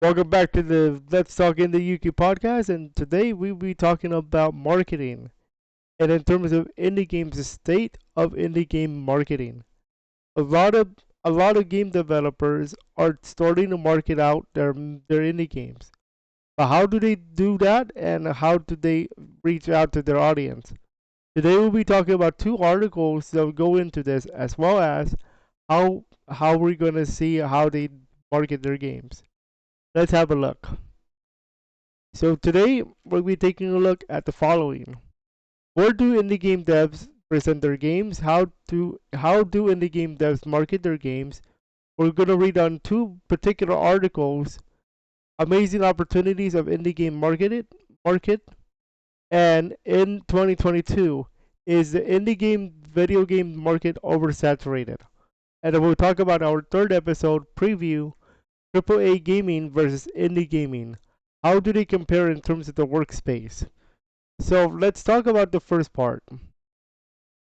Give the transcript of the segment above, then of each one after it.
Welcome back to the Let's Talk Indie Yuki podcast, and today we'll be talking about marketing, and in terms of indie games, the state of indie game marketing. A lot of a lot of game developers are starting to market out their indie games. But how do they do that, and how do they reach out to their audience? Today we'll be talking about two articles that will go into this, as well as how we're gonna see how they market their games. Let's have a look. So today we'll be taking a look at the following. Where do indie game devs present their games? How do indie game devs market their games? We're gonna read on two particular articles, amazing opportunities of indie game market, and in 2022, is the indie game video game market oversaturated? And then we'll talk about our third episode preview, AAA gaming versus indie gaming. How do they compare in terms of the workspace? So let's talk about the first part.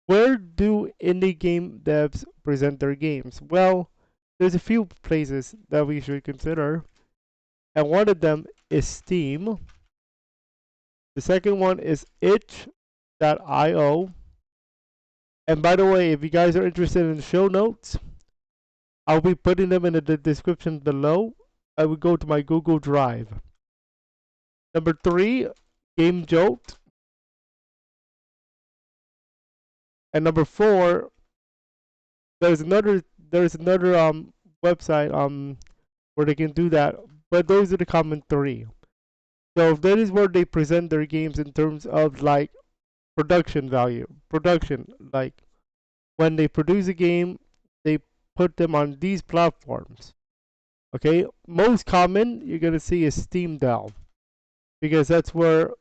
Where do indie game devs present their games? Well, there's a few places that we should consider, and one of them is Steam. The second one is itch.io. And by the way, if you guys are interested in the show notes, I'll be putting them in the description below. I will go to my Google Drive. Number three, Game Jolt. And number four, there's another website where they can do that, but those are the common three. So that is where they present their games in terms of like production value. Production, like when they produce a game, they put them on these platforms. Okay, most common you're gonna see is Steam Dell because that's where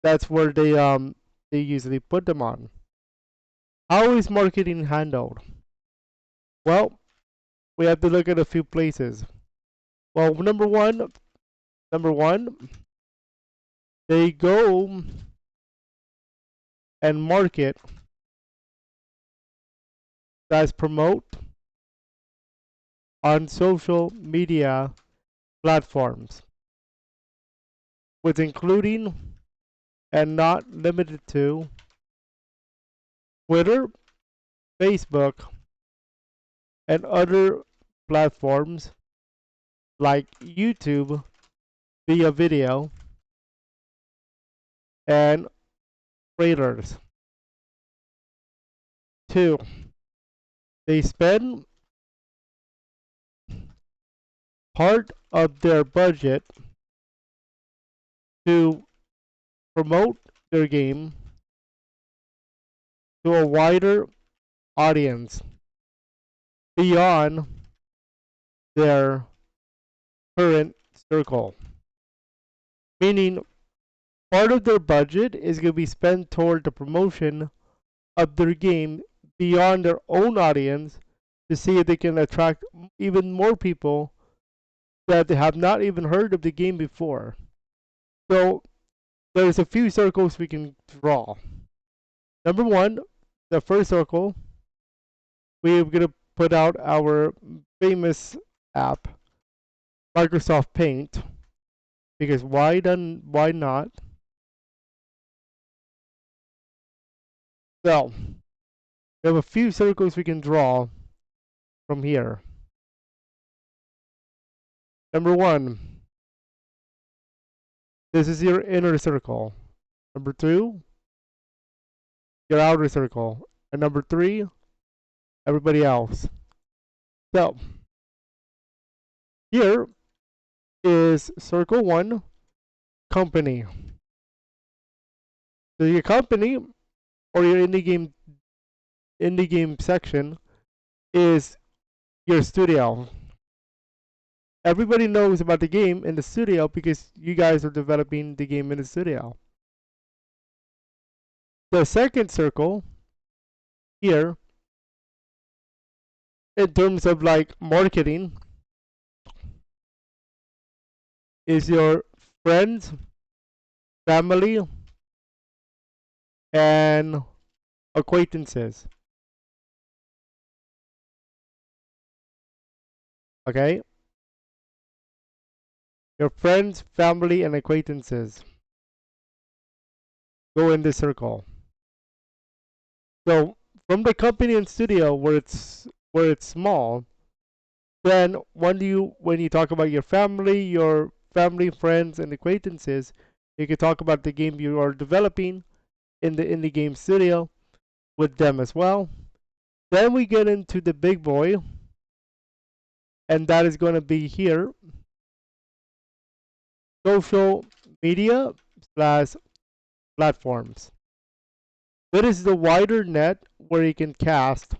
they usually put them on. How is marketing handled? Well, we have to look at a few places. Well, number one, they go and market as promote on social media platforms, with including and not limited to Twitter, Facebook, and other platforms like YouTube via video and trailers. Two, they spend part of their budget to promote their game to a wider audience beyond their current circle. Meaning, part of their budget is going to be spent toward the promotion of their game beyond their own audience to see if they can attract even more people that they have not even heard of the game before. So there's a few circles we can draw. Number one, the first circle, we're gonna put out our famous app, Microsoft Paint, because why not? So we have a few circles we can draw from here. Number one, this is your inner circle. Number two, your outer circle. And number three, everybody else. So here is circle one, company. So your company or your indie game section is your studio. Everybody knows about the game in the studio because you guys are developing the game in the studio. The second circle here, in terms of like marketing, is your friends, family, and acquaintances. Okay? Your friends, family, and acquaintances go in this circle. So from the company and studio where it's small, then when you talk about your family, friends, and acquaintances, you can talk about the game you are developing in the indie game studio with them as well. Then we get into the big boy, and that is going to be here, social media slash platforms. That is the wider net where you can cast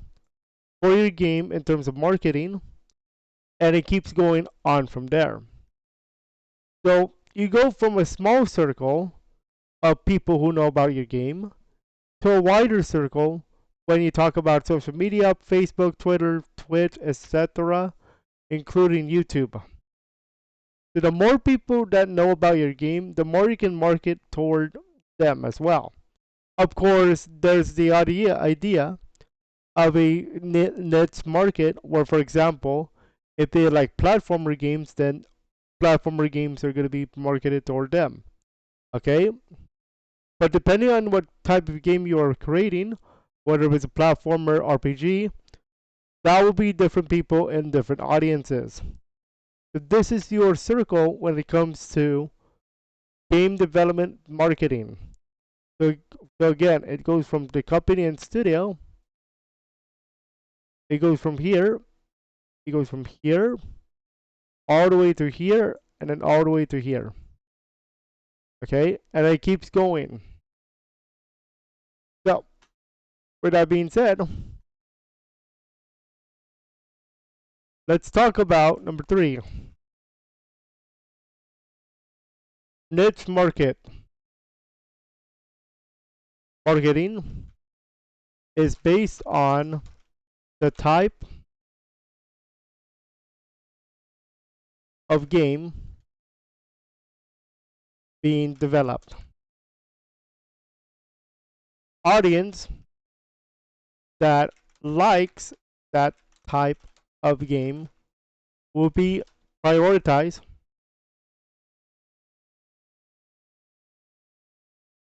for your game in terms of marketing, and it keeps going on from there. So you go from a small circle of people who know about your game to a wider circle when you talk about social media, Facebook, Twitter, Twitch, etc., including YouTube. So the more people that know about your game, the more you can market toward them as well. Of course, there's the idea of a niche market where, for example, if they like platformer games, then platformer games are going to be marketed toward them. Okay? But depending on what type of game you are creating, whether it's a platformer RPG, that will be different people and different audiences. So this is your circle when it comes to game development marketing. So, so again, it goes from the company and studio. It goes from here. It goes from here all the way to here, and then all the way to here. Okay, and it keeps going. So, with that being said, let's talk about number 3, niche market. Marketing is based on the type of game being developed. Audience that likes that type of game will be prioritized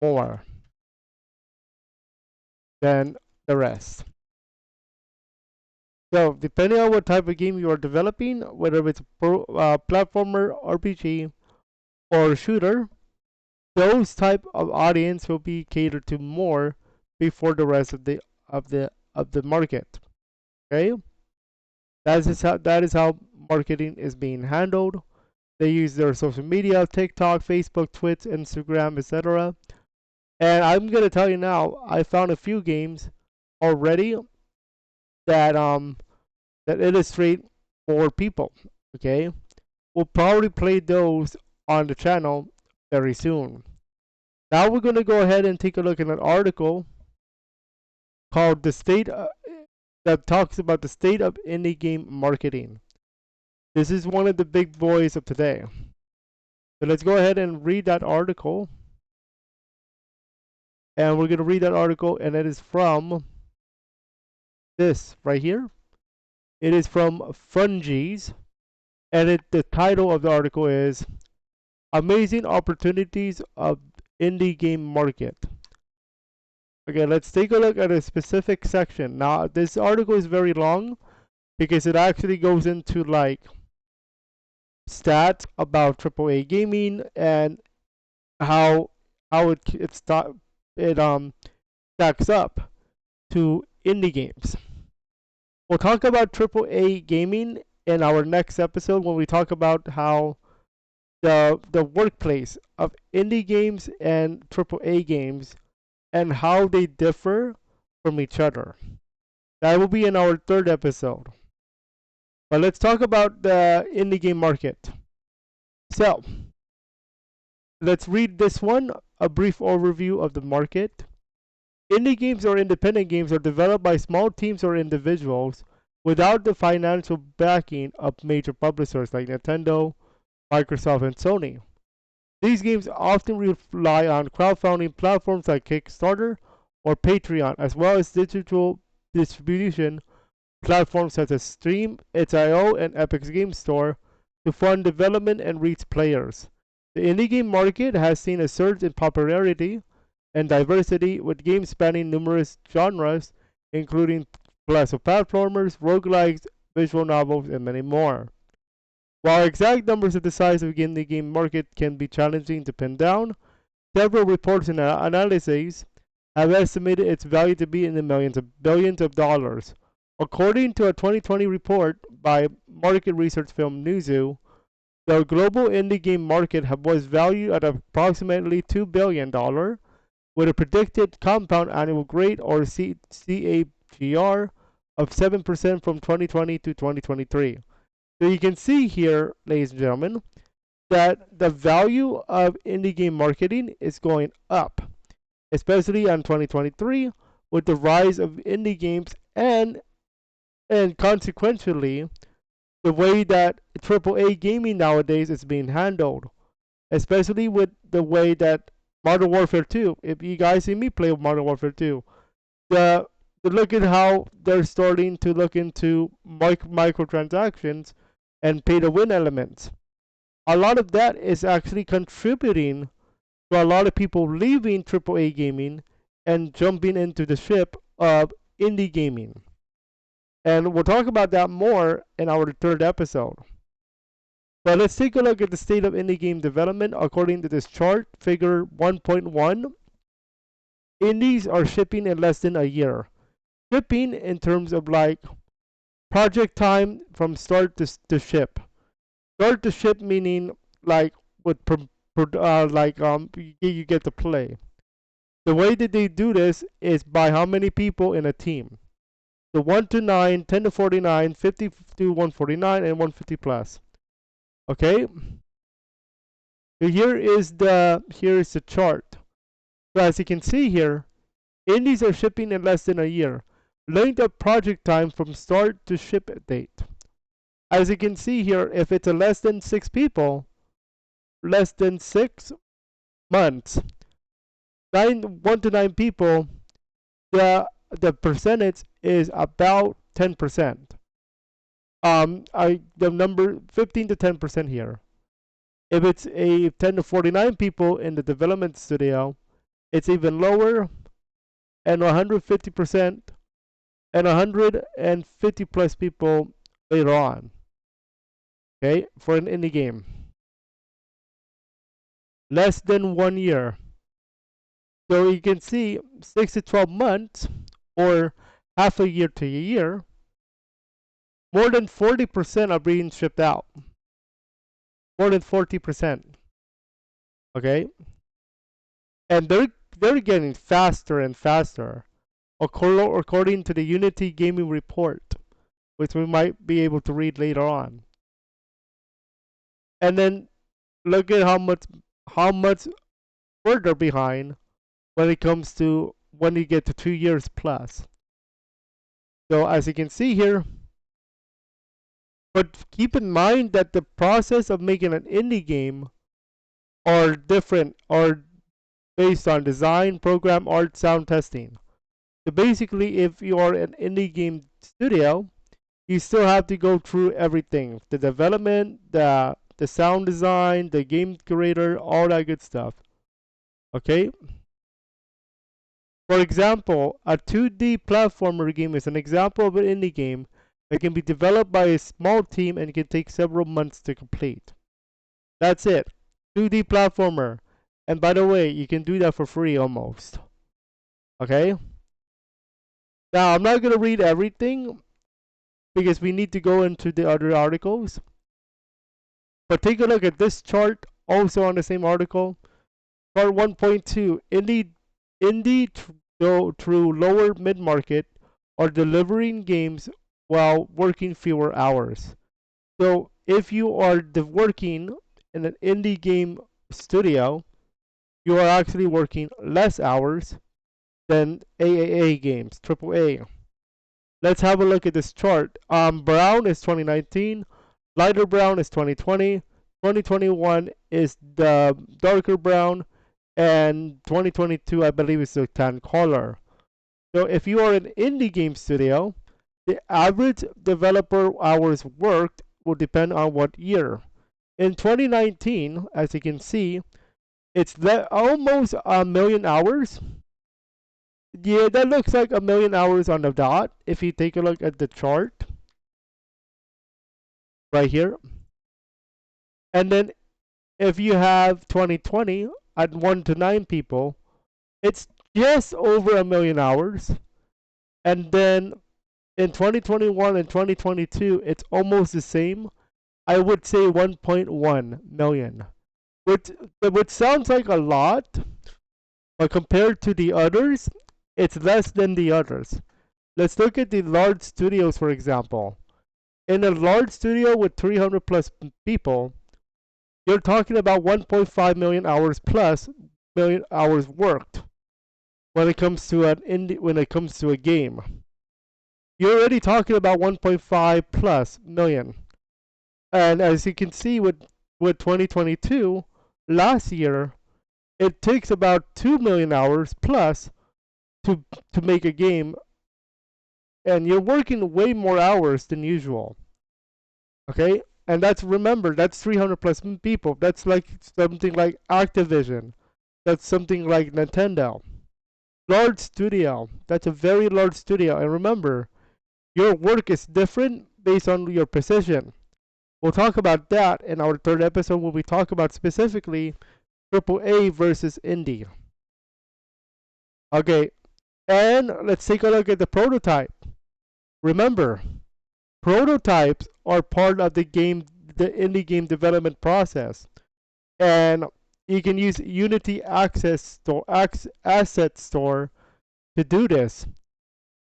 more than the rest. So, depending on what type of game you are developing, whether it's a platformer, RPG, or shooter, those type of audience will be catered to more before the rest of the market. Okay, that is how marketing is being handled. They use their social media, TikTok, Facebook, Twitch, Instagram, etc. And I'm gonna tell you now, I found a few games already that illustrate more people. Okay, we'll probably play those on the channel very soon. Now we're gonna go ahead and take a look at an article called "The State" that talks about the state of indie game marketing. This is one of the big boys of today. So let's go ahead and read that article. And we're gonna read that article, and it is from this right here. It is from Fungies, and the title of the article is "Amazing Opportunities of Indie Game Market." Okay, let's take a look at a specific section. Now, this article is very long because it actually goes into like stats about AAA gaming and how it stacks up to indie games. We'll talk about AAA gaming in our next episode when we talk about how the workplace of indie games and AAA games and how they differ from each other. That will be in our 3rd episode. But let's talk about the indie game market. So, let's read this one, a brief overview of the market. Indie games or independent games are developed by small teams or individuals without the financial backing of major publishers like Nintendo, Microsoft, and Sony. These games often rely on crowdfunding platforms like Kickstarter or Patreon, as well as digital distribution platforms such as Steam, itch.io, and Epic's Game Store to fund development and reach players. The indie game market has seen a surge in popularity and diversity, with games spanning numerous genres, including classic platformers, roguelikes, visual novels, and many more. While exact numbers of the size of the indie game market can be challenging to pin down, several reports and analyses have estimated its value to be in the millions of billions of dollars. According to a 2020 report by market research firm Newzoo, the global indie game market was valued at approximately $2 billion, with a predicted compound annual growth or CAGR of 7% from 2020 to 2023. So you can see here, ladies and gentlemen, that the value of indie game marketing is going up, especially in 2023 with the rise of indie games and consequently the way that AAA gaming nowadays is being handled, especially with the way that Modern Warfare 2, if you guys see me play Modern Warfare 2, the look at how they're starting to look into microtransactions and pay to win elements. A lot of that is actually contributing to a lot of people leaving AAA gaming and jumping into the ship of indie gaming. And we'll talk about that more in our third episode. But let's take a look at the state of indie game development according to this chart, figure 1.1. Indies are shipping in less than a year. Shipping in terms of like project time from start to ship. Start to ship meaning like with you get to play. The way that they do this is by how many people in a team. The 1 to 9, 10 to 49, 50 to 149, and 150 plus. Okay? So here is the chart. So as you can see here, indies are shipping in less than a year. Length of project time from start to ship date. As you can see here, if it's a less than 6 people, less than 6 months, 1 to 9 people, the percentage is about 10%. The number 15 to 10% here. If it's a 10 to 49 people in the development studio, it's even lower, and 150% and 150 plus people later on. Okay, for an indie game. Less than 1 year. So you can see 6 to 12 months or half a year to a year, more than 40% are being shipped out. More than 40%. Okay? And they're getting faster and faster, according to the Unity Gaming Report, which we might be able to read later on. And then look at how much further behind when it comes to when you get to 2 years plus. So as you can see here, but keep in mind that the process of making an indie game are different, are based on design, program, art, sound testing. So basically, if you are an indie game studio, you still have to go through everything: the development, the sound design, the game curator, all that good stuff. Okay. For example, a 2D platformer game is an example of an indie game that can be developed by a small team and can take several months to complete. That's it. 2D platformer. And by the way, you can do that for free almost. Okay? Now, I'm not going to read everything because we need to go into the other articles. But take a look at this chart, also on the same article. Chart 1.2. Indie through lower mid-market are delivering games while working fewer hours. So if you are working in an indie game studio, you are actually working less hours than AAA games, AAA. Let's have a look at this chart. Brown is 2019, lighter brown is 2020, 2021 is the darker brown, and 2022 I believe is the tan color. So if you are an indie game studio, the average developer hours worked will depend on what year. In 2019, as you can see, it's almost a million hours. Yeah, that looks like a million hours on the dot. If you take a look at the chart right here. And then if you have 2020 at 1 to 9 people, it's just over a million hours. And then in 2021 and 2022, it's almost the same. I would say 1.1 million, which sounds like a lot, but compared to the others, it's less than the others. Let's look at the large studios, for example. In a large studio with 300 plus people, you're talking about 1.5 million hours plus million hours worked when it comes to a game. You're already talking about 1.5 plus million. And as you can see with 2022, last year, it takes about 2 million hours plus to make a game, and you're working way more hours than usual. Okay? And remember, that's 300 plus people. That's like something like Activision. That's something like Nintendo. Large studio. That's a very large studio. And remember, your work is different based on your position. We'll talk about that in our third episode when we talk about specifically AAA versus indie. Okay, and let's take a look at the prototype. Remember, prototypes are part of the indie game development process, and you can use Unity Asset Store to do this.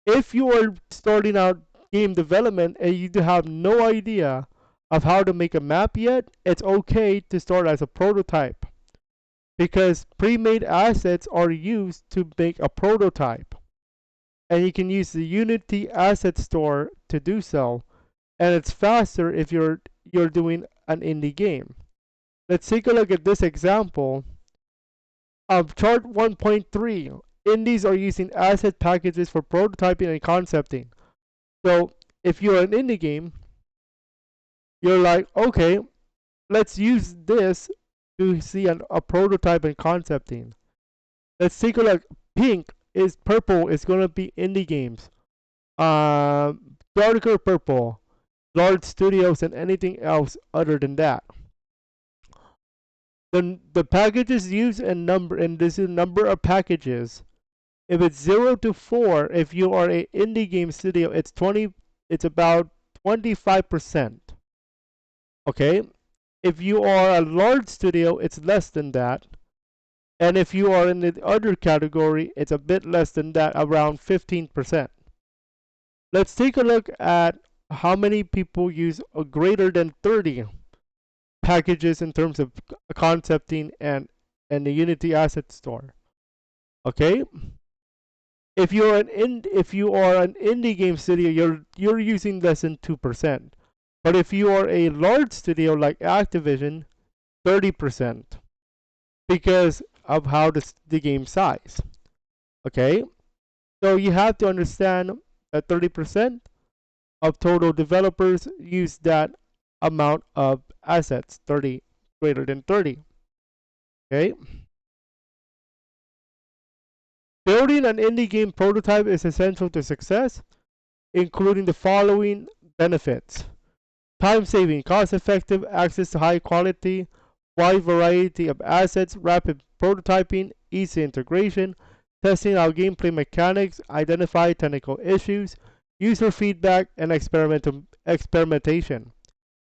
If you are starting out game development and you have no idea of how to make a map yet, it's okay to start as a prototype, because pre-made assets are used to make a prototype, and you can use the Unity Asset Store to do so, and it's faster if you're doing an indie game. Let's take a look at this example of chart 1.3. Indies are using asset packages for prototyping and concepting. So if you're an indie game, you're like, okay, let's use this to see a prototype and concepting. Let's take a look. Purple is going to be indie games. Darker purple, large studios, and anything else other than that. The packages used and this is number of packages. If it's 0 to 4, if you are an indie game studio, it's about 25%. Okay? If you are a large studio, it's less than that. And if you are in the other category, it's a bit less than that, around 15%. Let's take a look at how many people use a greater than 30 packages in terms of concepting and the Unity Asset Store. Okay? If you are an indie game studio, you're using less than 2%. But if you are a large studio like Activision, 30%, because of how the game size. Okay? So you have to understand that 30% of total developers use that amount of assets, 30 greater than 30. Okay? Building an indie game prototype is essential to success, including the following benefits: time saving, cost effective, access to high quality, wide variety of assets, rapid prototyping, easy integration, testing out gameplay mechanics, identify technical issues, user feedback, and experimentation.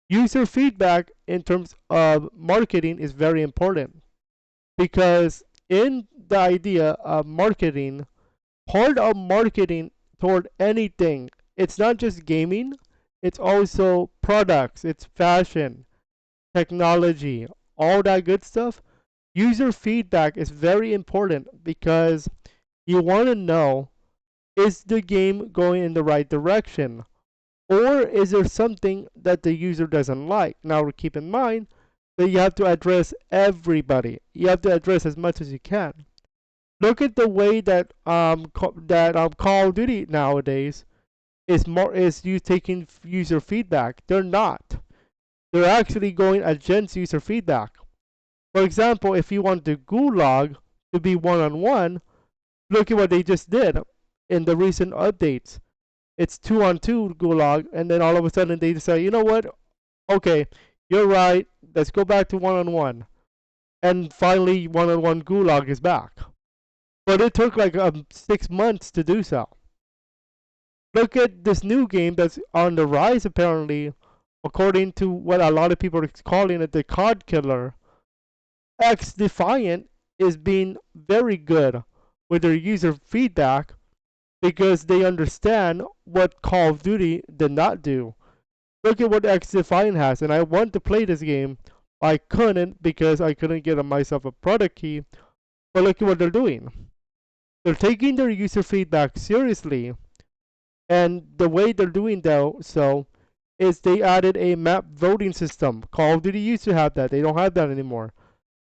User feedback in terms of marketing is very important, because in the idea of marketing, part of marketing toward anything, it's not just gaming, it's also products, it's fashion, technology, all that good stuff. User feedback is very important because you want to know, is the game going in the right direction? Or is there something that the user doesn't like? Now keep in mind that you have to address everybody. You have to address as much as you can. Look at the way that Call of Duty nowadays is you taking user feedback. They're not. They're actually going against user feedback. For example, if you want the Gulag to be one-on-one, look at what they just did in the recent updates. It's 2-on-2 Gulag, and then all of a sudden they decide, you know what? Okay, you're right. Let's go back to one-on-one. And finally, one-on-one Gulag is back. But it took like 6 months to do so. Look at this new game that's on the rise, apparently, according to what a lot of people are calling it, the COD killer. X Defiant is being very good with their user feedback because they understand what Call of Duty did not do. Look at what X Defiant has, and I want to play this game. I couldn't because I couldn't get myself a product key. But look at what they're doing. They're taking their user feedback seriously, and the way they're doing so is they added a map voting system. Call of Duty used to have that. They don't have that anymore.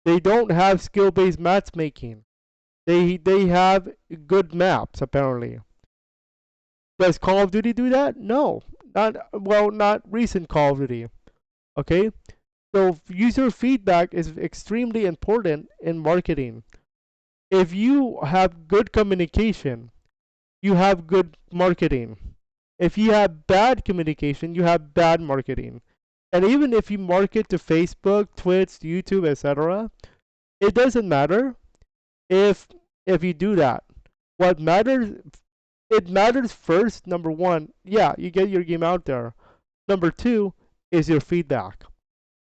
They don't have skill-based matchmaking. They have good maps apparently. Does Call of Duty do that? No, not recent Call of Duty. Okay, so user feedback is extremely important in marketing. If you have good communication, you have good marketing. If you have bad communication, you have bad marketing. And even if you market to Facebook, Twitch, YouTube, etc., it doesn't matter if you do that. What matters, it matters first, number one, yeah, you get your game out there. Number two is your feedback.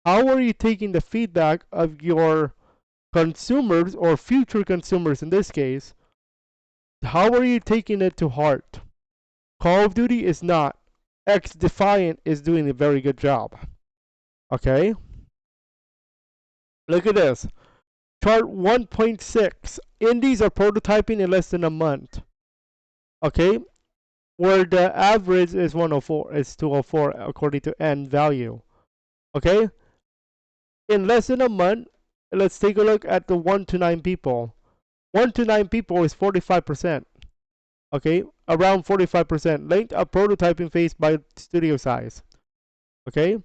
How are you taking the feedback of your consumers or future consumers in this case? How are you taking it to heart? Call of Duty is not. X Defiant is doing a very good job. Okay? Look at this. Chart 1.6. Indies are prototyping in less than a month. Okay? Where the average is 104, is 204 according to N value. Okay? In less than a month, let's take a look at the 1 to 9 people. 1 to 9 people is 45%. Okay? Around 45%. Length of prototyping phase by studio size. Okay?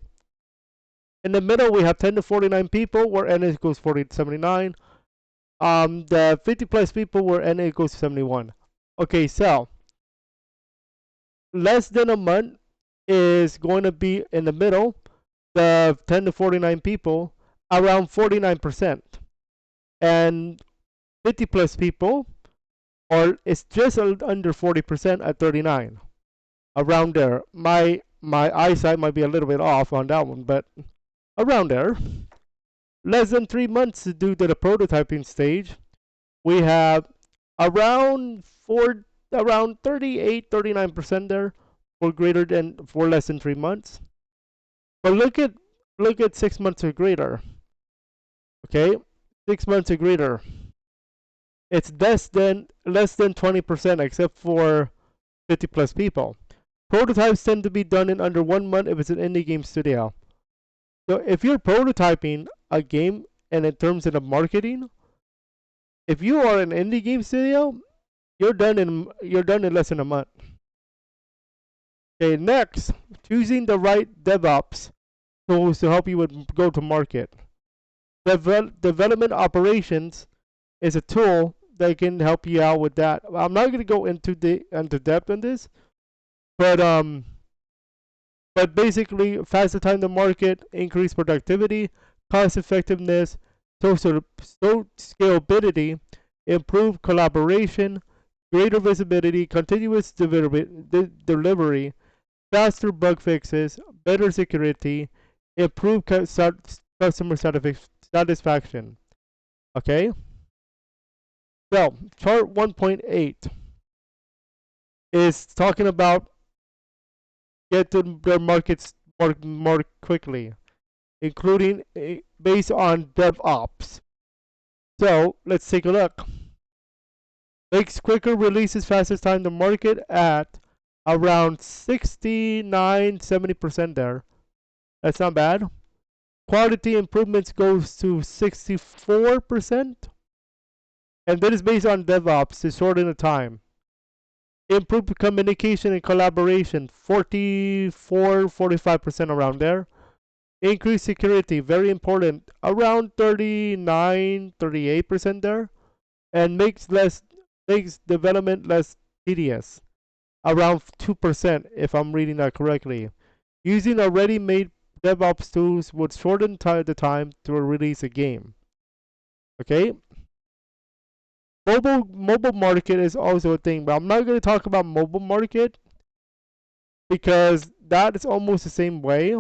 In the middle, we have 10 to 49 people where N equals 40 to 79. The 50 plus people where N equals 71. Okay, so less than a month is going to be in the middle. The 10 to 49 people, around 49%. And 50 plus people, or it's just under 40% at 39. Around there. My eyesight might be a little bit off on that one, but around there. Less than 3 months due to the prototyping stage. We have around 38, 39% there for less than 3 months. But look at 6 months or greater. Okay, 6 months or greater. It's less than 20% except for 50 plus people. Prototypes tend to be done in under 1 month if it's an indie game studio. So if you're prototyping a game and in terms of the marketing, if you are an indie game studio, you're done in less than a month. Okay, next, choosing the right DevOps tools to help you with go to market. Development operations is a tool that can help you out with that. I'm not going to go into depth on this, but basically, faster time to market, increased productivity, cost effectiveness, social scalability, improved collaboration, greater visibility, continuous delivery, faster bug fixes, better security, improved customer satisfaction. Okay? So, chart 1.8 is talking about get to their markets more quickly, including based on DevOps. So, let's take a look. Makes quicker releases, fastest time to market at around 69-70% there. That's not bad. Quality improvements goes to 64%. And that is based on DevOps to shorten the time. Improved communication and collaboration, 44-45% around there. Increased security, very important, around 39, 38% there, and makes development less tedious, around 2% if I'm reading that correctly. Using already made DevOps tools would shorten the time to release a game. Okay? Mobile market is also a thing, but I'm not going to talk about mobile market because that is almost the same way.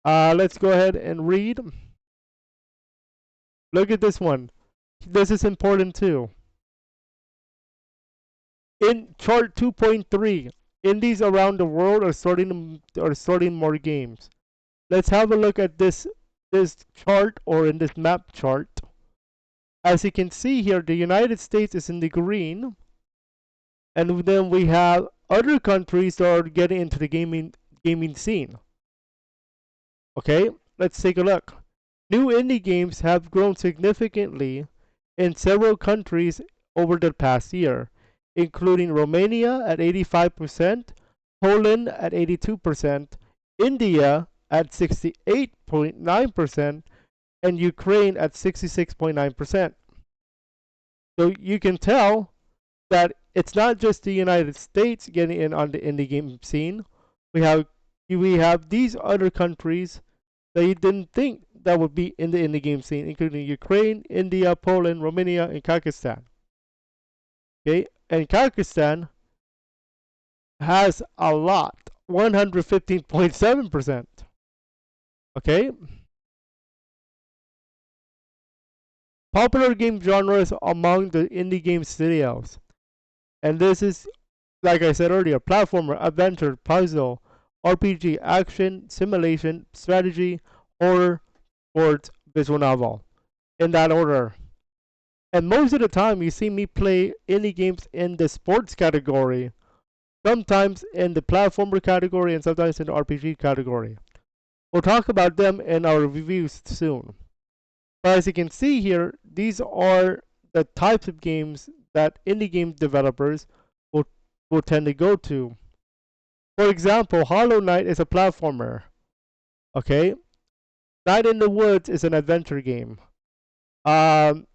Let's go ahead and read. Look at this one. This is important too. In chart 2.3, indies around the world are starting more games. Let's have a look at this chart, or in this map chart. As you can see here, the United States is in the green, and then we have other countries that are getting into the gaming scene. Okay, let's take a look. New indie games have grown significantly in several countries over the past year, including Romania at 85%, Poland at 82%, India at 68.9%, and Ukraine at 66.9%. So you can tell that it's not just the United States getting in on the indie game scene. We have these other countries that you didn't think that would be in the indie game scene, including Ukraine, India, Poland, Romania, and Kazakhstan. Okay, and Kazakhstan has a lot, 115.7%. Okay, popular game genres among the indie game studios, and this is, like I said earlier, platformer, adventure, puzzle, RPG, action, simulation, strategy, horror, sports, visual novel, in that order. And most of the time, you see me play indie games in the sports category, sometimes in the platformer category, and sometimes in the RPG category. We'll talk about them in our reviews soon. But as you can see here, these are the types of games that indie game developers will tend to go to. For example, Hollow Knight is a platformer. Okay, Night in the Woods is an adventure game. Tetris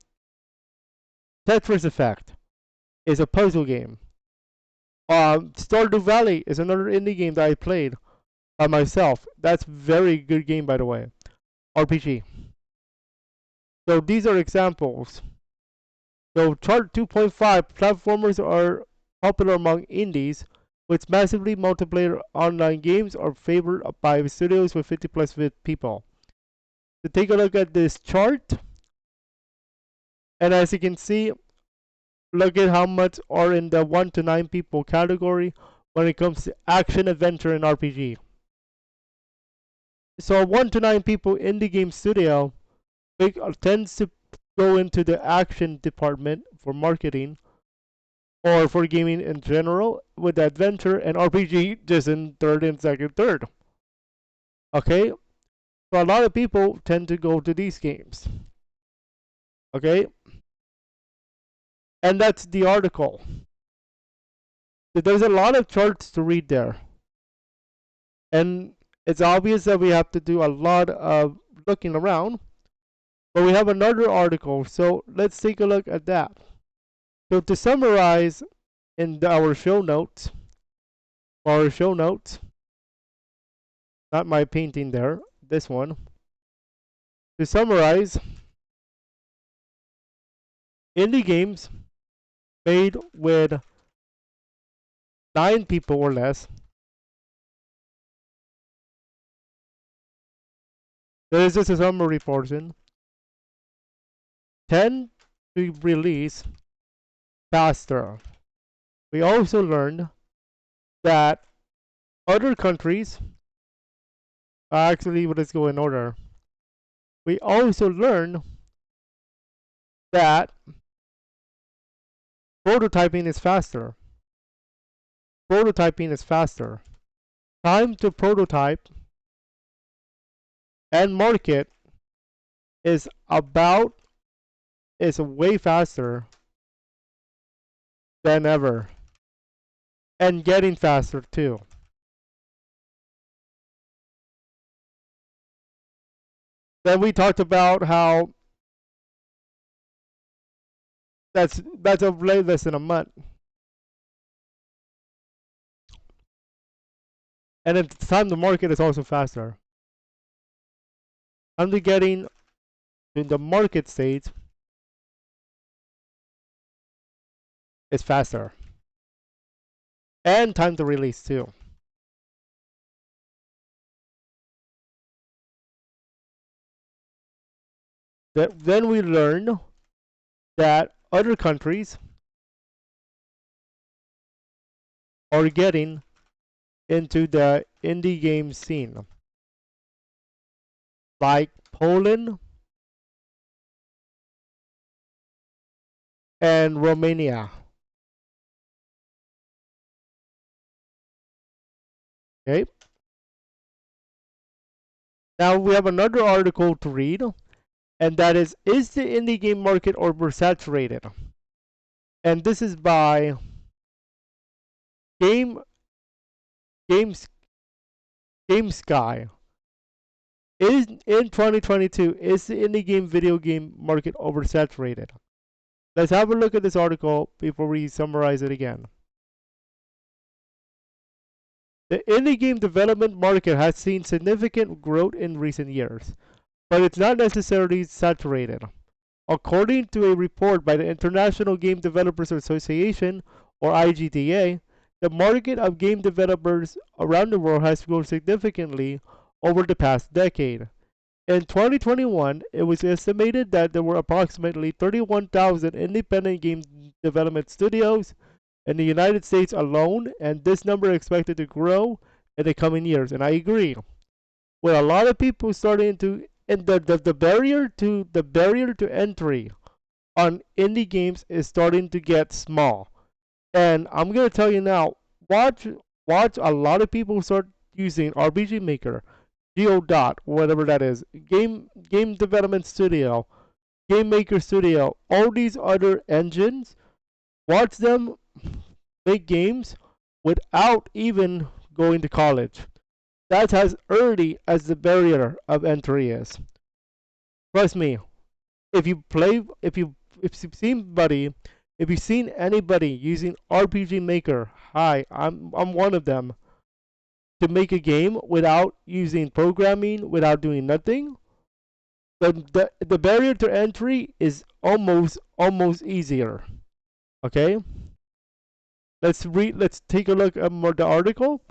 Effect is a puzzle game. Stardew Valley is another indie game that I played by myself. That's very good game, by the way. RPG. So these are examples. So chart 2.5, platformers are popular among indies, with massively multiplayer online games are favored by studios with 50 plus people. So take a look at this chart, and as you can see, look at how much are in the 1 to 9 people category when it comes to action, adventure, and RPG. So 1 to 9 people indie game studio tends to go into the action department for marketing, or for gaming in general, with adventure and RPG just in third and third. Okay, so a lot of people tend to go to these games. Okay, and that's the article. So there's a lot of charts to read there, and it's obvious that we have to do a lot of looking around, but we have another article, so let's take a look at that. So to summarize in our show notes, not my painting there, this one. To summarize, indie games made with 9 people or less. This is just a summary portion. Tend to release faster. We also learned that other countries, actually, let's go in order. We also learned that prototyping is faster. Prototyping is faster. Time to prototype and market is way faster than ever, and getting faster too. Then we talked about how that's a way less than a month. And at the time the market is also faster. Time to getting in the market state is faster. And time to release too. Then we learn that other countries are getting into the indie game scene, like Poland and Romania. Okay. Now we have another article to read, and that is the indie game market oversaturated? And this is by Game Games Game Sky. Is in 2022 is the indie game video game market oversaturated? Let's have a look at this article before we summarize it again. The indie game development market has seen significant growth in recent years, but it's not necessarily saturated. According to a report by the International Game Developers Association, or IGDA, the market of game developers around the world has grown significantly over the past decade. In 2021, it was estimated that there were approximately 31,000 independent game development studios in the United States alone, and this number is expected to grow in the coming years. And I agree. With a lot of people starting to, and the barrier to entry on indie games is starting to get small. And I'm gonna tell you now, watch a lot of people start using RPG Maker, Geodot, whatever that is, game development studio, Game Maker Studio, all these other engines. Watch them make games without even going to college. That's as early as the barrier of entry is. Trust me, if you've seen anybody using RPG Maker, hi, I'm one of them, to make a game without using programming, without doing nothing, the barrier to entry is almost easier. Okay? Let's take a look at more the article.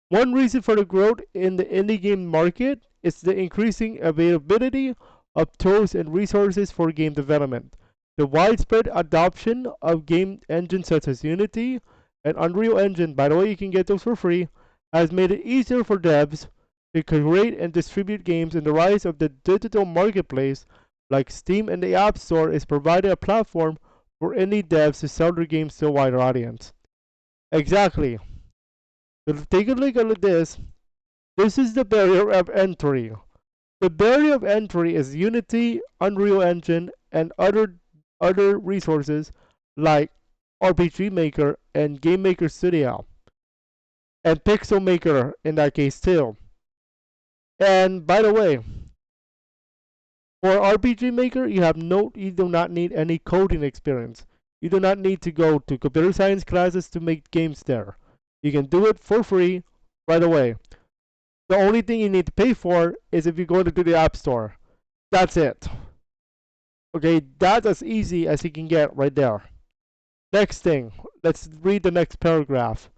One reason for the growth in the indie game market is the increasing availability of tools and resources for game development. The widespread adoption of game engines such as Unity and Unreal Engine, by the way, you can get those for free, has made it easier for devs to create and distribute games, and the rise of the digital marketplace like Steam and the App Store is providing a platform for indie devs to sell their games to a wider audience. Exactly. So take a look at this. This is the barrier of entry. The barrier of entry is Unity, Unreal Engine, and other resources like RPG Maker and Game Maker Studio, and Pixel Maker in that case too. And by the way, for RPG Maker, you do not need any coding experience. You do not need to go to computer science classes to make games there. You can do it for free right away. The only thing you need to pay for is if you go to the App Store. That's it. Okay, that's as easy as you can get right there. Next thing, let's read the next paragraph.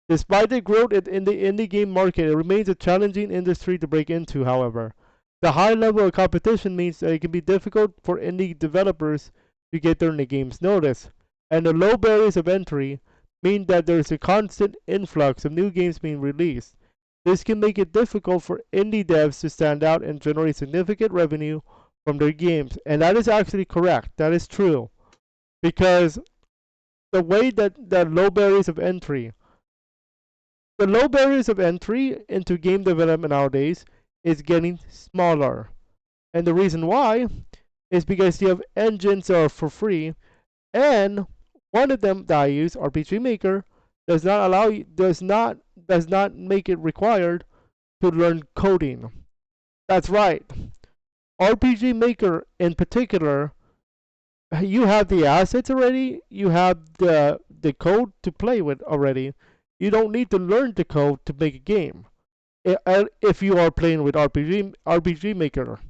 Despite the growth in the indie game market, it remains a challenging industry to break into, however. The high level of competition means that it can be difficult for indie developers to get their games noticed, and the low barriers of entry mean that there is a constant influx of new games being released. This can make it difficult for indie devs to stand out and generate significant revenue from their games. And that is actually correct. That is true. Because the way that the low barriers of entry into game development nowadays is getting smaller. And the reason why is because you have engines that are for free, and one of them that I use, RPG Maker, does not make it required to learn coding. That's right. RPG Maker in particular, you have the assets already. You have the code to play with already. You don't need to learn the code to make a game. If you are playing with RPG Maker,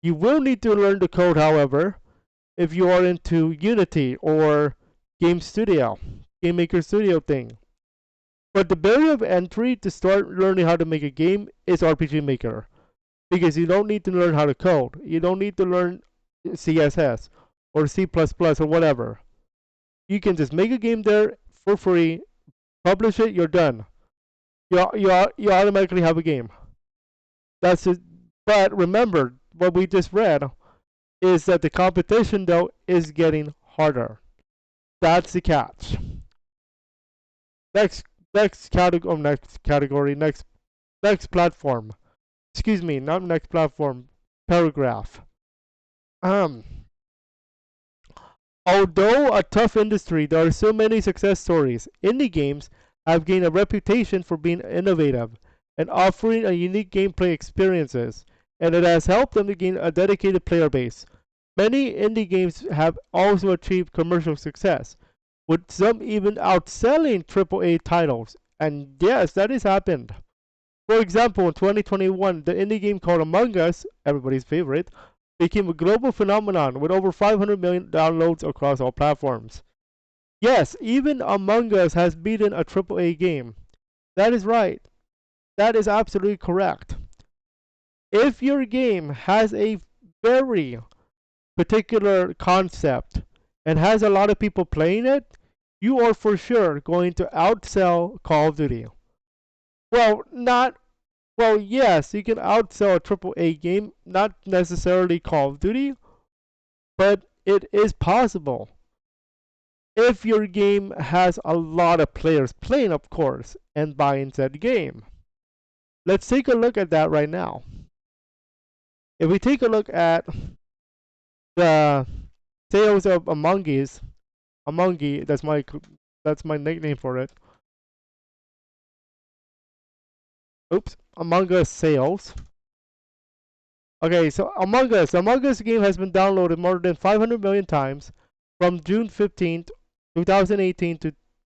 you will need to learn the code. However, if you are into Unity or Game Studio, Game Maker Studio thing. But the barrier of entry to start learning how to make a game is RPG Maker, because you don't need to learn how to code. You don't need to learn CSS or C++ or whatever. You can just make a game there for free, publish it, you're done. You automatically have a game. That's it. But remember, what we just read is that the competition though is getting harder. That's the catch. Next category, next platform. Excuse me, not next platform. Paragraph. Although a tough industry, there are so many success stories. Indie games have gained a reputation for being innovative and offering a unique gameplay experiences, and it has helped them to gain a dedicated player base. Many indie games have also achieved commercial success, with some even outselling AAA titles. And yes, that has happened. For example, in 2021, the indie game called Among Us, everybody's favorite, became a global phenomenon with over 500 million downloads across all platforms. Yes, even Among Us has beaten a AAA game. That is right. That is absolutely correct. If your game has a very particular concept and has a lot of people playing it, you are for sure going to outsell Call of Duty. Well, not well, yes, you can outsell a AAA game, not necessarily Call of Duty, but it is possible. If your game has a lot of players playing, of course, and buying said game. Let's take a look at that right now. If we take a look at the sales of Among Us, that's my nickname for it. Oops, Among Us sales. Okay, so Among Us game has been downloaded more than 500 million times from June 15th, 2018 to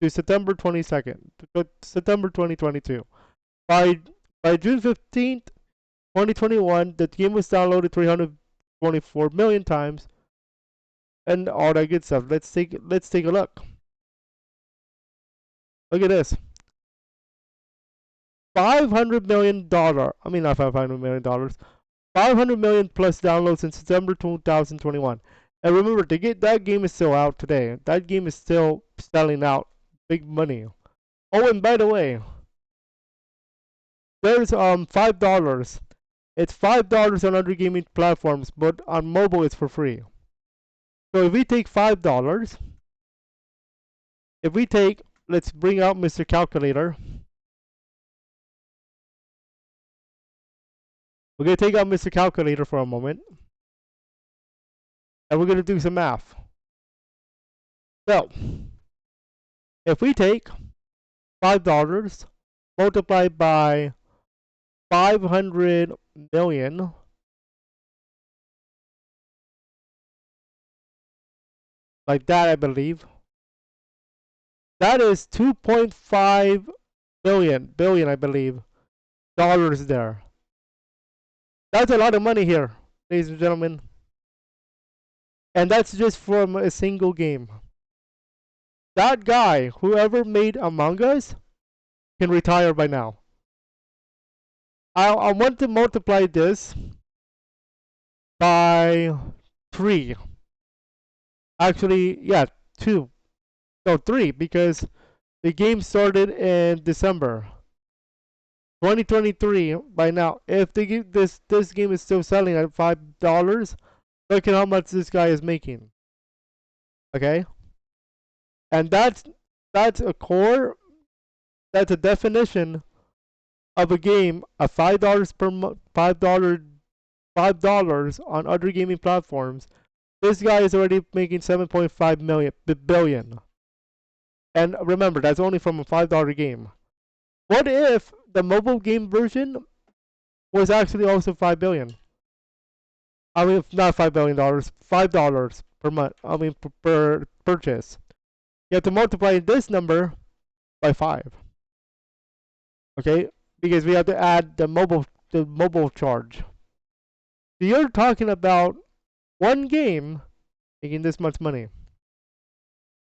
September 22nd, to September 2022. By June 15th, 2021, the game was downloaded 324 million times and all that good stuff. Let's take a look. Look at this. $500 million. I mean, not $500 million. 500 million plus downloads in September 2021. And remember, that game is still out today. That game is still selling out big money. Oh, and by the way, there's $5. It's $5 on other gaming platforms, but on mobile it's for free. So if we take $5, let's bring out Mr. Calculator. We're going to take out Mr. Calculator for a moment. And we're going to do some math. So, if we take $5 multiplied by 500 million, like that I believe, that is 2.5 billion I believe, dollars there. That's a lot of money here, ladies and gentlemen. And that's just from a single game. That guy, whoever made Among Us, can retire by now. I want to multiply this by 3. Actually, yeah, 2. No, 3, because the game started in December 2023. By now, if this game is still selling at $5, look at how much this guy is making. Okay, and that's a core. That's a definition of a game of $5 per month, $5 on other gaming platforms. This guy is already making 7.5 billion. And remember, that's only from a $5 game. What if the mobile game version was actually also 5 billion? I mean, not $5 billion, $5 per month. I mean, per purchase. You have to multiply this number by 5. Okay, because we have to add the mobile charge. So you're talking about one game making this much money.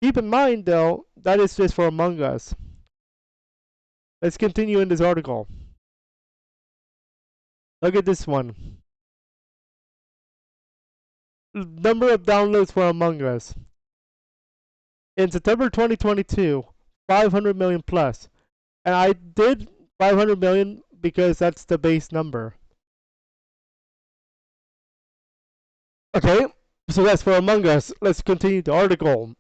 Keep in mind, though, that is just for Among Us. Let's continue in this article. Look at this one. Number of downloads for Among Us. In September 2022, 500 million plus. And I did 500 million because that's the base number. Okay, so that's for Among Us. Let's continue the article.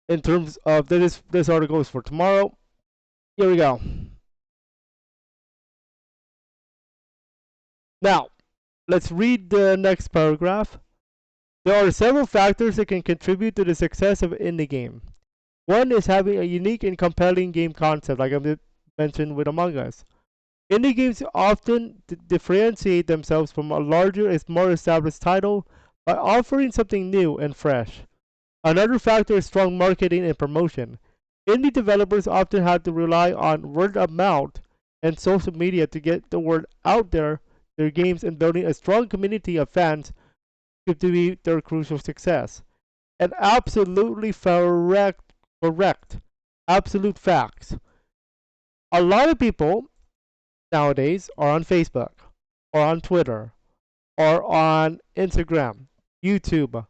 In terms of this article is for tomorrow. Here we go. Now, let's read the next paragraph. There are several factors that can contribute to the success of an indie game. One is having a unique and compelling game concept, like I mentioned with Among Us. Indie games often differentiate themselves from a larger and more established title by offering something new and fresh. Another factor is strong marketing and promotion. Indie developers often have to rely on word of mouth and social media to get the word out there, their games, and building a strong community of fans to be their crucial success. And absolutely correct. Absolute facts. A lot of people nowadays are on Facebook, or on Twitter, or on Instagram, YouTube.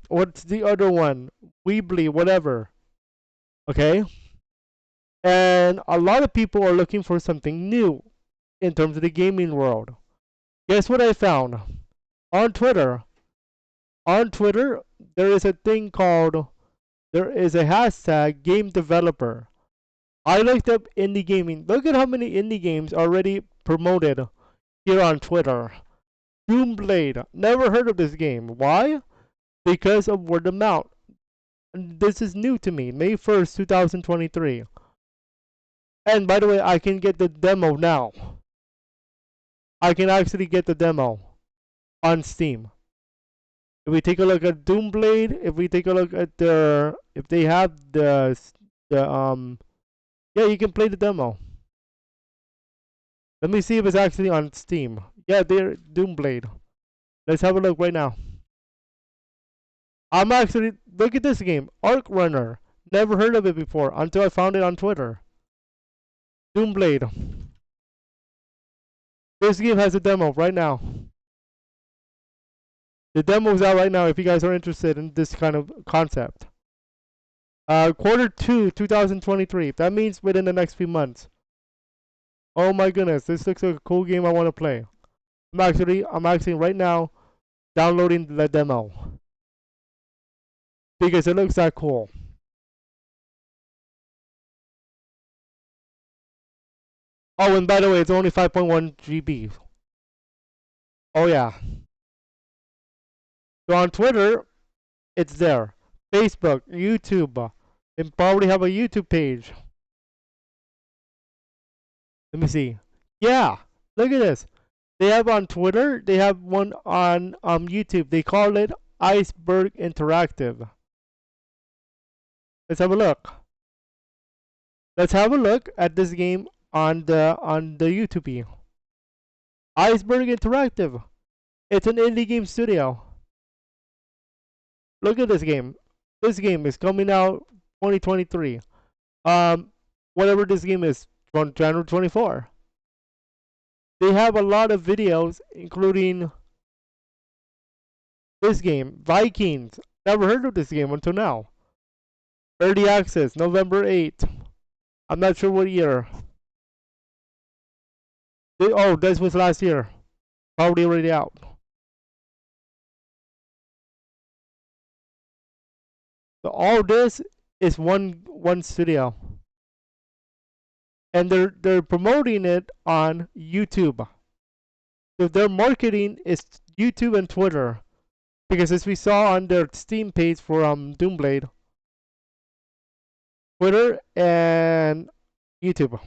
What's the other one? Weebly, whatever. Okay? And a lot of people are looking for something new in terms of the gaming world. Guess what I found? On Twitter. On Twitter, there is a thing called, there is a hashtag game developer. I looked up indie gaming. Look at how many indie games are already promoted here on Twitter. Doomblade. Never heard of this game. Why? Because of word of mouth. This is new to me. May 1st, 2023. And by the way, I can get the demo now. I can actually get the demo on Steam. If we take a look at Doomblade, if we take a look at their, if they have yeah, you can play the demo. Let me see if it's actually on Steam. Yeah, they're Doomblade. Let's have a look right now. I'm actually, look at this game, Arc Runner. Never heard of it before until I found it on Twitter. Doomblade. This game has a demo right now. The demo is out right now if you guys are interested in this kind of concept. Quarter 2, 2023. That means within the next few months. Oh my goodness, this looks like a cool game I want to play. I'm actually right now downloading the demo because it looks that cool. Oh, and by the way, it's only 5.1 GB. Oh yeah. So on Twitter, it's there. Facebook, YouTube. They probably have a YouTube page. Let me see. Yeah, look at this. They have on Twitter. They have one on YouTube. They call it Iceberg Interactive. Let's have a look. Let's have a look at this game on the YouTube. Iceberg Interactive. It's an indie game studio. Look at this game. This game is coming out 2023. Whatever this game is, from January 24. They have a lot of videos, including this game, Vikings. Never heard of this game until now. Early access, November 8th. I'm not sure what year. Oh, this was last year. Probably already out. So all this is one studio, and they're promoting it on YouTube. So their marketing is YouTube and Twitter, because as we saw on their Steam page for Doomblade, Twitter and YouTube,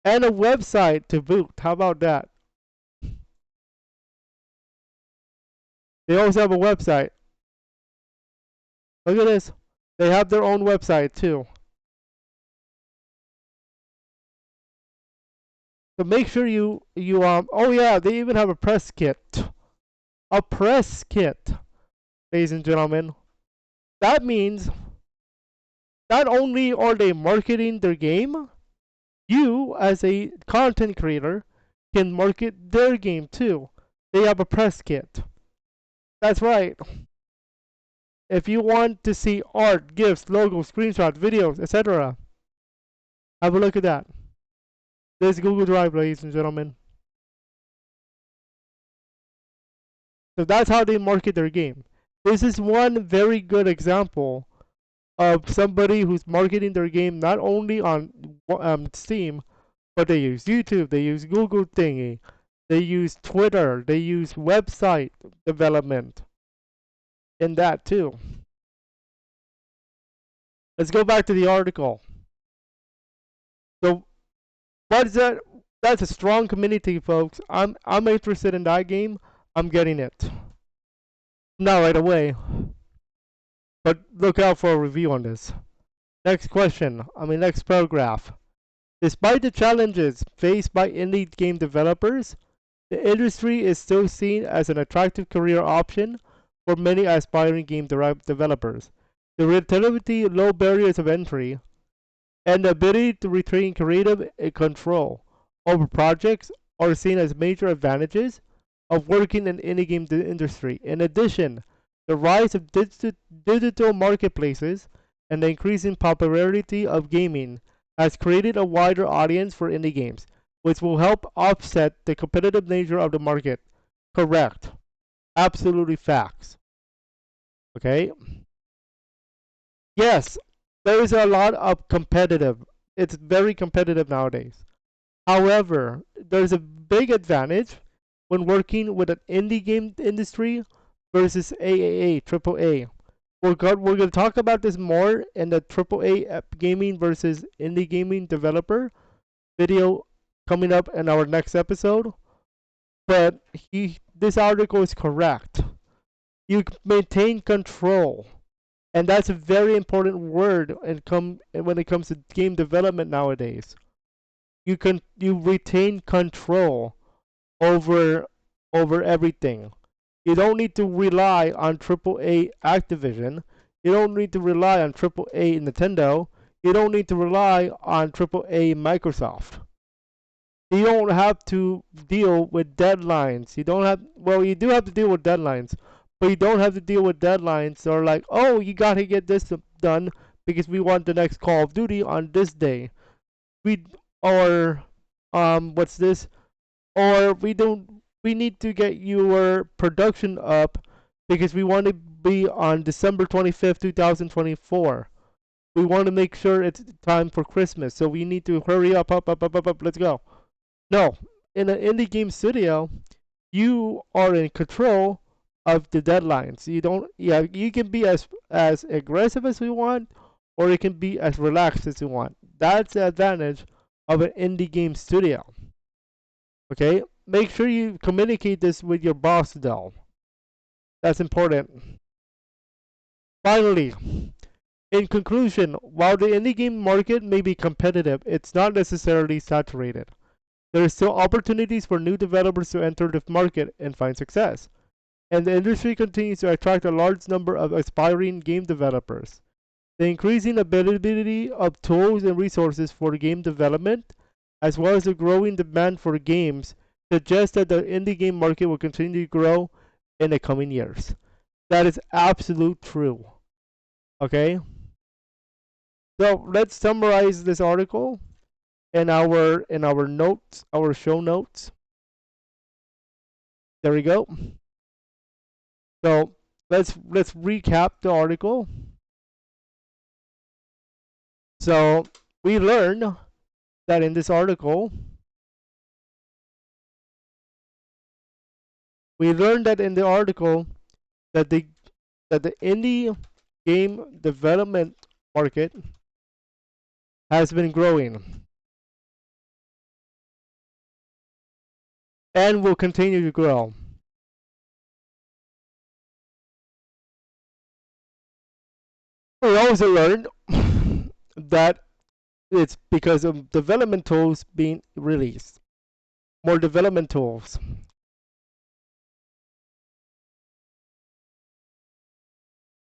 and a website to boot. How about that? They also have a website. Look at this. They have their own website too. So make sure you oh yeah, they even have a press kit. A press kit, ladies and gentlemen. That means not only are they marketing their game, you as a content creator can market their game too. They have a press kit. That's right. If you want to see art, GIFs, logos, screenshots, videos, etc., have a look at that. This is Google Drive, ladies and gentlemen. So that's how they market their game. This is one very good example of somebody who's marketing their game not only on Steam, but they use YouTube, they use Google thingy, they use Twitter, they use website development in that too. Let's go back to the article. So what is that? That's a strong community, folks. I'm interested in that game. I'm getting it. Not right away, but look out for a review on this. Next question. Next paragraph. Despite the challenges faced by indie game developers, the industry is still seen as an attractive career option for many aspiring game developers. The relatively low barriers of entry and the ability to retain creative control over projects are seen as major advantages of working in indie game industry. In addition, the rise of digital marketplaces and the increasing popularity of gaming has created a wider audience for indie games, which will help offset the competitive nature of the market. Correct. Absolutely facts. Okay? Yes, there is a lot of competitive. It's very competitive nowadays. However, there's a big advantage when working with an indie game industry versus AAA, AAA. We're going to talk about this more in the AAA gaming versus indie gaming developer video coming up in our next episode. But this article is correct. You maintain control, and that's a very important word when it comes to game development nowadays. You retain control over everything. You don't need to rely on AAA Activision. You don't need to rely on AAA Nintendo. You don't need to rely on AAA Microsoft. You don't have to deal with deadlines. You don't have, well, you do have to deal with deadlines, but you don't have to deal with deadlines that are like, oh, you got to get this done because we want the next Call of Duty on this day. Or what's this? Or we need to get your production up because we want to be on December 25th, 2024. We want to make sure it's time for Christmas, so we need to hurry up, let's go. No, in an indie game studio, you are in control of the deadlines. You can be as aggressive as you want, or you can be as relaxed as you want. That's the advantage of an indie game studio. Okay, make sure you communicate this with your boss though. That's important. Finally, in conclusion, while the indie game market may be competitive, it's not necessarily saturated. There are still opportunities for new developers to enter the market and find success, and the industry continues to attract a large number of aspiring game developers. The increasing availability of tools and resources for game development, as well as the growing demand for games, suggests that the indie game market will continue to grow in the coming years. That is absolute true. Okay? So let's summarize this article in our notes, our show notes. There we go. So let's recap the article. So we learned that in this article, that the indie game development market has been growing and will continue to grow. We also learned that it's because of development tools being released. More development tools.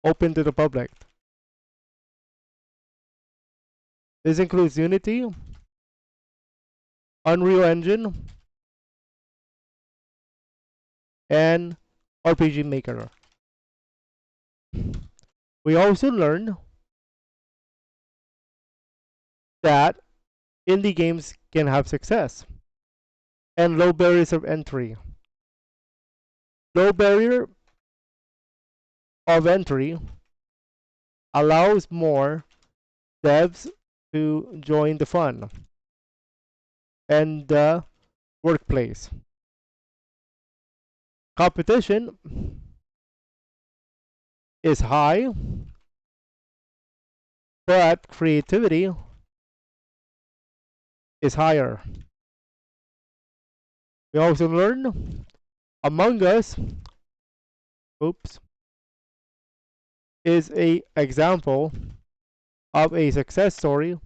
Open to the public. This includes Unity, Unreal Engine, and RPG Maker. We also learned that indie games can have success and low barriers of entry. Low barrier of entry allows more devs to join the fun and the workplace. Competition is high, but creativity is higher. We also learn Among Us, oops, is a example of a success story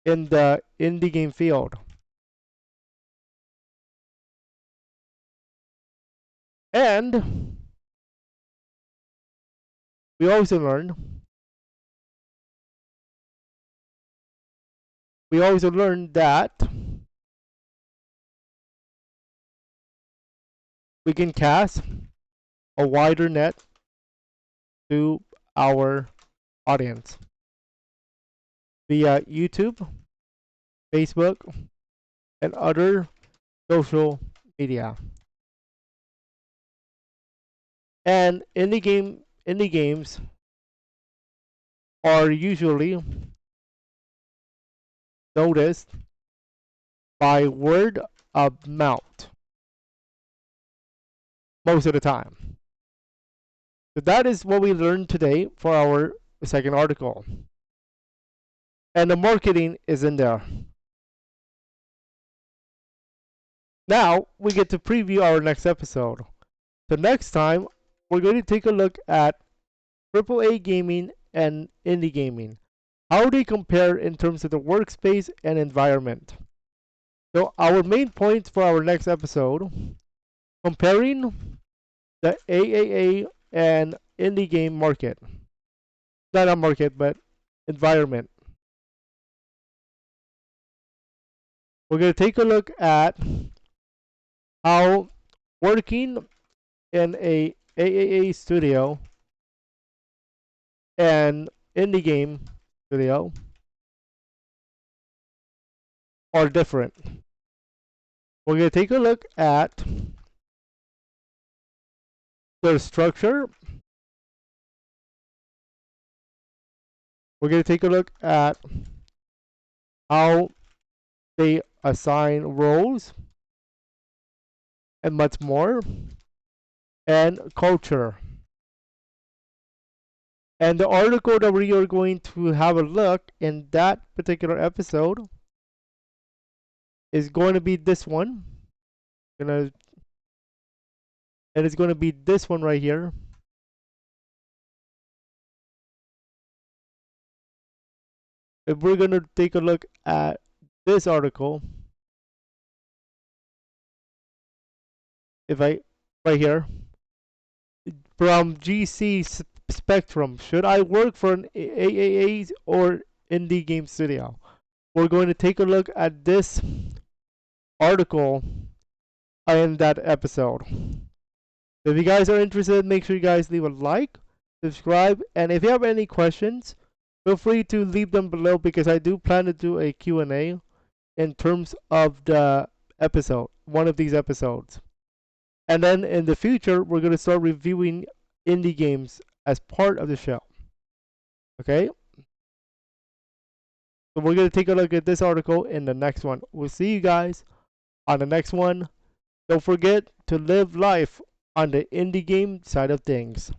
in the indie game field. And we also learned that we can cast a wider net to our audience via YouTube, Facebook, and other social media. And indie games are usually noticed by word of mouth most of the time. So that is what we learned today for our second article. And the marketing is in there. Now we get to preview our next episode. So next time we're going to take a look at AAA gaming and indie gaming. How they compare in terms of the workspace and environment. So our main points for our next episode, comparing the AAA and indie game market. Not a market, but environment. We're going to take a look at how working in a AAA studio and indie game studio are different. We're going to take a look at their structure. We're going to take a look at how they assign roles and much more, and culture. And the article that we are going to have a look in that particular episode is going to be this one. And it's going to be this one right here. If we're going to take a look at this article, right here, from GC Spectrum, should I work for an AAA or indie game studio? We're going to take a look at this article in that episode. If you guys are interested, make sure you guys leave a like, subscribe, and if you have any questions, feel free to leave them below because I do plan to do a Q&A in terms of the episode, one of these episodes. And then in the future, we're going to start reviewing indie games as part of the show. Okay? So we're going to take a look at this article in the next one. We'll see you guys on the next one. Don't forget to live life on the indie game side of things.